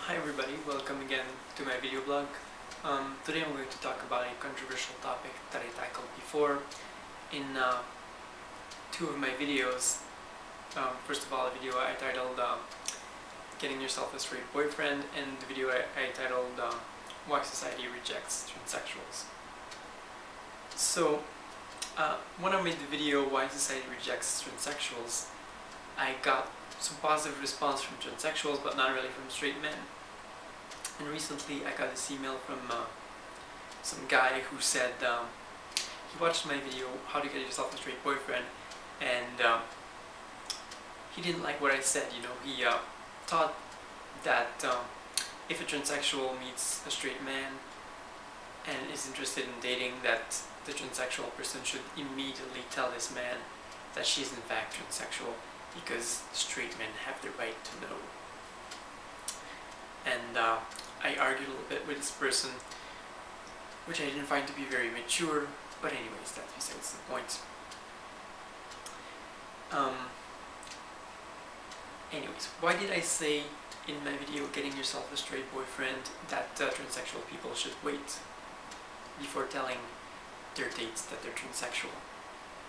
Hi everybody, welcome again to my video blog. Today I'm going to talk about a controversial topic that I tackled before in two of my videos. First of all, a video I titled Getting Yourself a Straight Boyfriend, and the video I titled Why Society Rejects Transsexuals. So, when I made the video Why Society Rejects Transsexuals, I got some positive response from transsexuals, but not really from straight men. And recently I got this email from some guy who said he watched my video How to Get Yourself a Straight Boyfriend, and he didn't like what I said. He thought that if a transsexual meets a straight man and is interested in dating, that the transsexual person should immediately tell this man that she's in fact transsexual, because straight men have the right to know. And I argued a little bit with this person, which I didn't find to be very mature, but anyways, that's besides the point. Anyways, why did I say in my video Getting Yourself a Straight Boyfriend that transsexual people should wait before telling their dates that they're transsexual?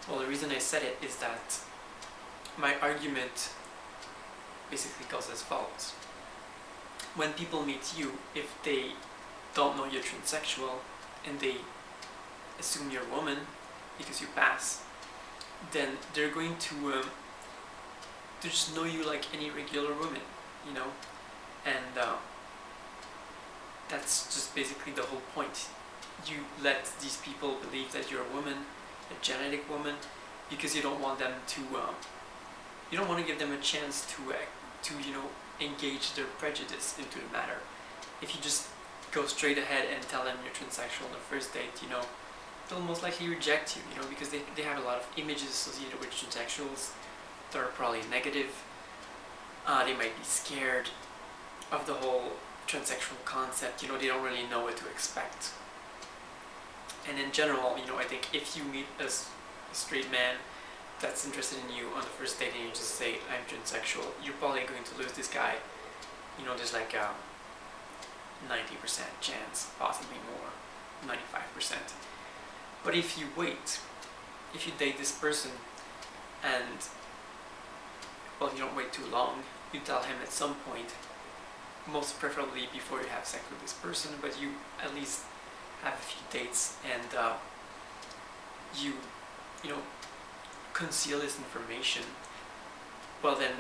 Well, the reason I said it is that my argument basically goes as follows. When people meet you, if they don't know you're transsexual and they assume you're a woman because you pass, then they're going to just know you like any regular woman, and that's just basically the whole point. You let these people believe that you're a woman, a genetic woman, because you don't want them to you don't want to give them a chance to engage their prejudice into the matter. If you just go straight ahead and tell them you're transsexual on the first date, they'll most likely reject you, because they have a lot of images associated with transsexuals that are probably negative. They might be scared of the whole transsexual concept. They don't really know what to expect. And in general, I think if you meet a straight man that's interested in you on the first date and you just say, I'm transsexual, you're probably going to lose this guy. There's like a 90% chance, possibly more, 95%. But if you wait, if you date this person and, well, you don't wait too long, you tell him at some point, most preferably before you have sex with this person, but you at least have a few dates, and you conceal this information, well then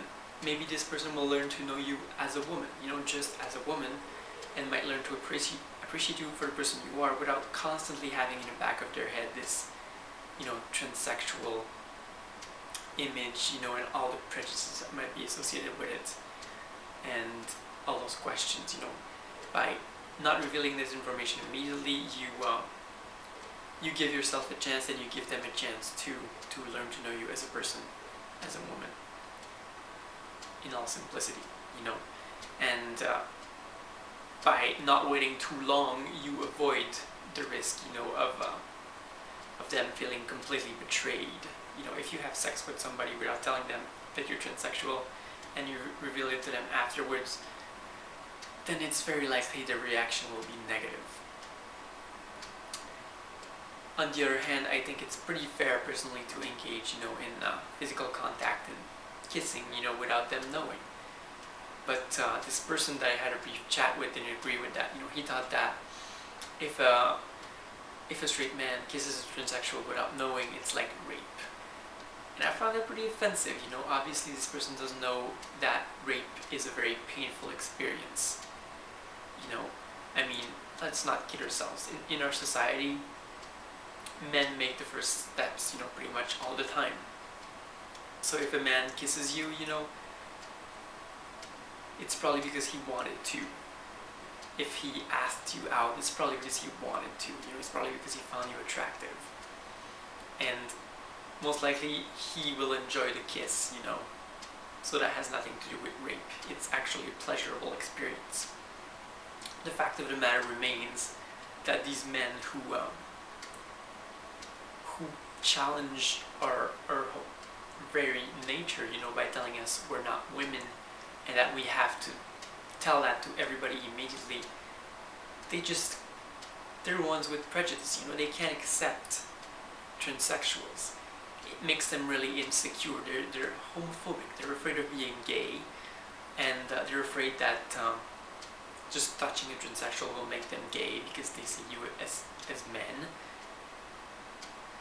maybe this person will learn to know you as a woman, just as a woman, and might learn to appreciate you for the person you are without constantly having in the back of their head this, transsexual image, and all the prejudices that might be associated with it, and all those questions. By not revealing this information immediately, you give yourself a chance, and you give them a chance to learn to know you as a person, as a woman, in all simplicity, and by not waiting too long, you avoid the risk, of them feeling completely betrayed. If you have sex with somebody without telling them that you're transsexual, and you reveal it to them afterwards, then it's very likely the reaction will be negative. On the other hand, I think it's pretty fair, personally, to engage, in physical contact and kissing, without them knowing. But this person that I had a brief chat with didn't agree with that. He thought that if a straight man kisses a transsexual without knowing, it's like rape. And I found that pretty offensive. Obviously this person doesn't know that rape is a very painful experience. I mean, let's not kid ourselves. In our society, men make the first steps, pretty much all the time. So if a man kisses you, it's probably because he wanted to. If he asked you out, it's probably because he wanted to. It's probably because he found you attractive. And most likely he will enjoy the kiss, So that has nothing to do with rape. It's actually a pleasurable experience. The fact of the matter remains that these men who challenge our very nature, by telling us we're not women and that we have to tell that to everybody immediately, they're ones with prejudice, you know, they can't accept transsexuals. It makes them really insecure. They're homophobic. They're afraid of being gay, and they're afraid that just touching a transsexual will make them gay because they see you as men.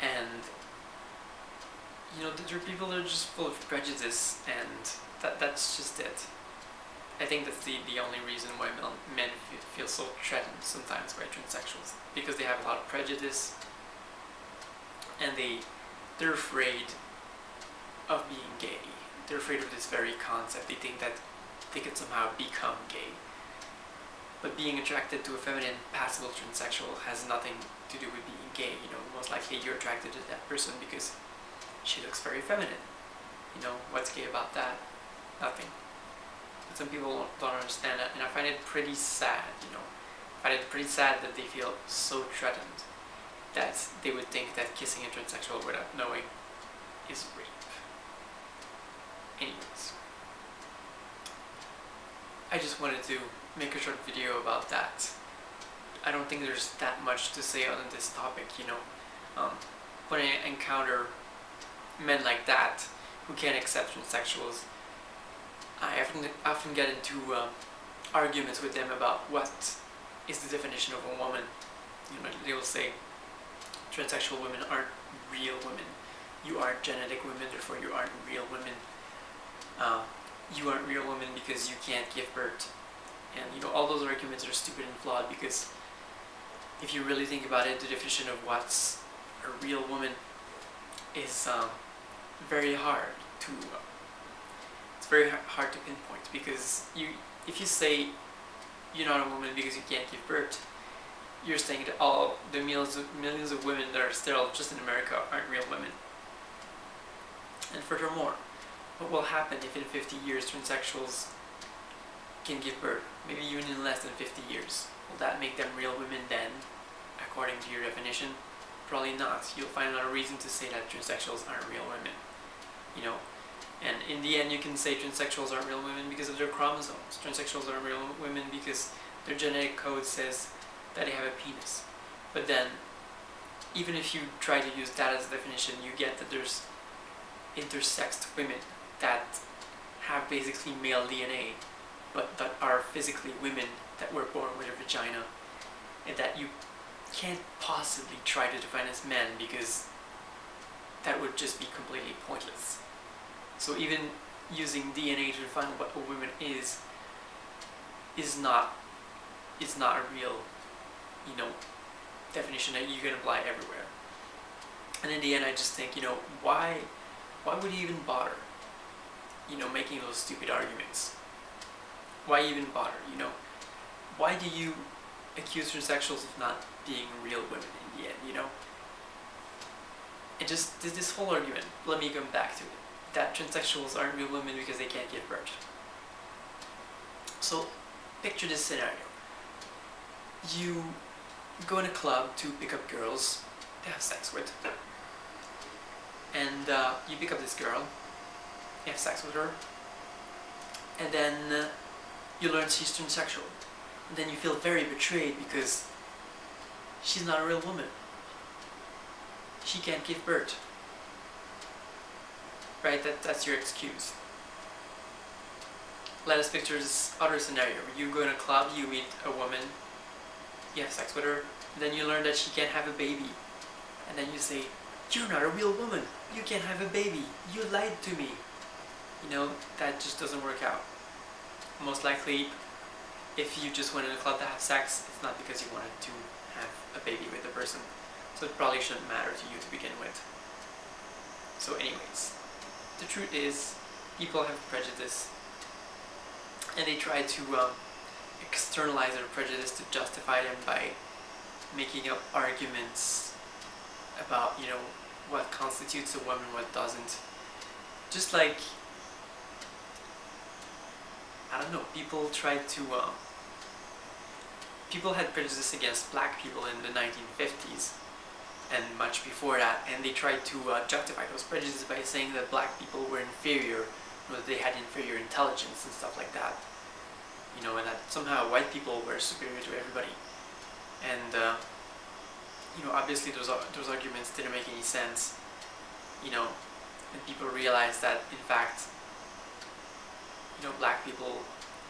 And you know, there are people that are just full of prejudice, and that's just it. I think that's the only reason why men feel so threatened sometimes by transsexuals, because they have a lot of prejudice, and they're afraid of being gay. They're afraid of this very concept. They think that they could somehow become gay. But being attracted to a feminine, passable transsexual has nothing to do with being gay. You know, most likely you're attracted to that person because she looks very feminine. You know, what's gay about that? Nothing. But some people don't understand that, and I find it pretty sad, you know. I find it pretty sad that they feel so threatened that they would think that kissing a transsexual without knowing is rape. Anyways, I just wanted to make a short video about that. I don't think there's that much to say on this topic, you know. When I encounter men like that who can't accept transsexuals, I often get into arguments with them about what is the definition of a woman. You know, they will say transsexual women aren't real women. You are genetic women, therefore you aren't real women. You aren't real women because you can't give birth. And you know, all those arguments are stupid and flawed, because if you really think about it, the definition of what's a real woman is very hard to pinpoint, because if you say you're not a woman because you can't give birth, you're saying that all the millions of women that are sterile just in America aren't real women. And furthermore, what will happen if in 50 years transsexuals can give birth? Maybe even in less than 50 years. Will that make them real women then, according to your definition? Probably not. You'll find another reason to say that transsexuals aren't real women. You know? And in the end, you can say transsexuals aren't real women because of their chromosomes. Transsexuals aren't real women because their genetic code says that they have a penis. But then, even if you try to use that as a definition, you get that there's intersexed women that have basically male DNA, but that are physically women that were born with a vagina, and that you can't possibly try to define as men, because that would just be completely pointless. So even using DNA to define what a woman is not a real, you know, definition that you can apply everywhere. And in the end, I just think, you know, why would you even bother, you know, making those stupid arguments? Why even bother, you know? Why do you accuse transsexuals of not being real women in the end, you know? And just this whole argument, let me come back to it, that transsexuals aren't real women because they can't give birth. So, picture this scenario. You go in a club to pick up girls to have sex with, and you pick up this girl, you have sex with her, and then you learn she's transsexual. And then you feel very betrayed because she's not a real woman. She can't give birth. Right? That's your excuse. Let us picture this other scenario. You go in a club, you meet a woman, you have sex with her, and then you learn that she can't have a baby. And then you say, "You're not a real woman. You can't have a baby. You lied to me." You know, that just doesn't work out. Most likely, if you just went in a club to have sex, it's not because you wanted to have a baby with the person. So it probably shouldn't matter to you to begin with. So anyways, the truth is, people have prejudice, and they try to externalize their prejudice to justify them by making up arguments about, you know, what constitutes a woman, what doesn't. Just like, I don't know, people tried to, people had prejudice against black people in the 1950s and much before that, and they tried to justify those prejudices by saying that black people were inferior, or that they had inferior intelligence and stuff like that. you know, and that somehow white people were superior to everybody. And you know, obviously those arguments didn't make any sense, you know, and people realized that in fact, you know, black people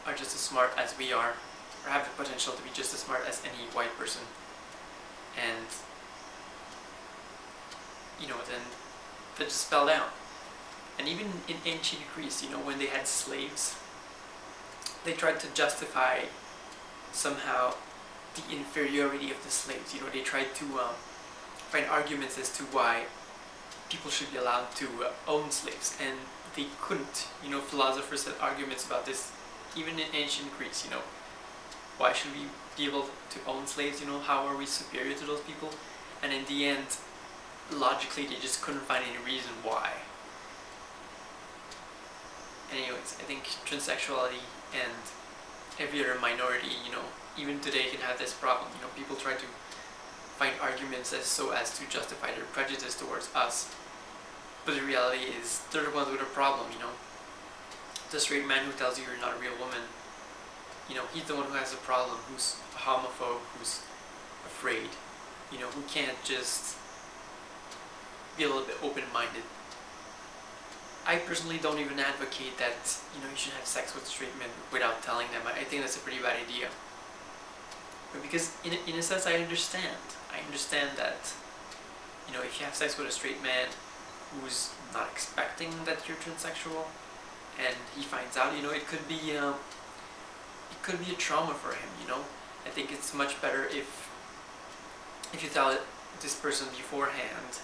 are just as smart as we are, or have the potential to be just as smart as any white person. And you know, then that just fell down. And even in ancient Greece, you know, when they had slaves, they tried to justify somehow the inferiority of the slaves. You know, they tried to find arguments as to why people should be allowed to own slaves, and they couldn't. You know, philosophers had arguments about this, even in ancient Greece. You know, why should we be able to own slaves? You know, how are we superior to those people? And in the end, logically, they just couldn't find any reason why. Anyways, I think transsexuality and every other minority, you know, even today can have this problem. You know, people try to find arguments as to justify their prejudice towards us. But the reality is, they're the ones with a problem, you know. The straight man who tells you you're not a real woman, you know, he's the one who has a problem, who's a homophobe, who's afraid, you know, who can't just be a little bit open-minded. I personally don't even advocate that, you know, you should have sex with straight men without telling them. I think that's a pretty bad idea. But because in a sense I understand that, you know, if you have sex with a straight man who's not expecting that you're transsexual, and he finds out, you know, it could be a trauma for him, you know. I think it's much better if you tell this person beforehand,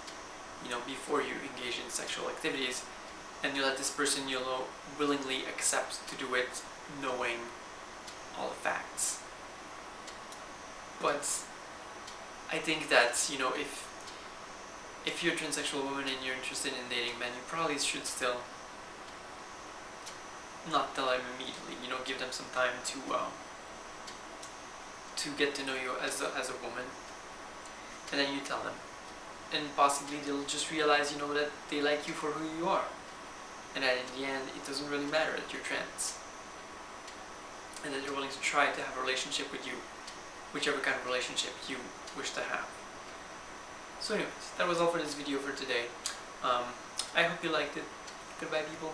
you know, before you engage in sexual activities, and you let this person, you know, willingly accept to do it, knowing all the facts. But I think that, you know, if you're a transsexual woman and you're interested in dating men, you probably should still not tell them immediately. You know, give them some time to get to know you as a woman, and then you tell them, and possibly they'll just realize, you know, that they like you for who you are, and that in the end it doesn't really matter that you're trans, and that they're willing to try to have a relationship with you, whichever kind of relationship you wish to have. So anyways, that was all for this video for today. I hope you liked it. Goodbye, people.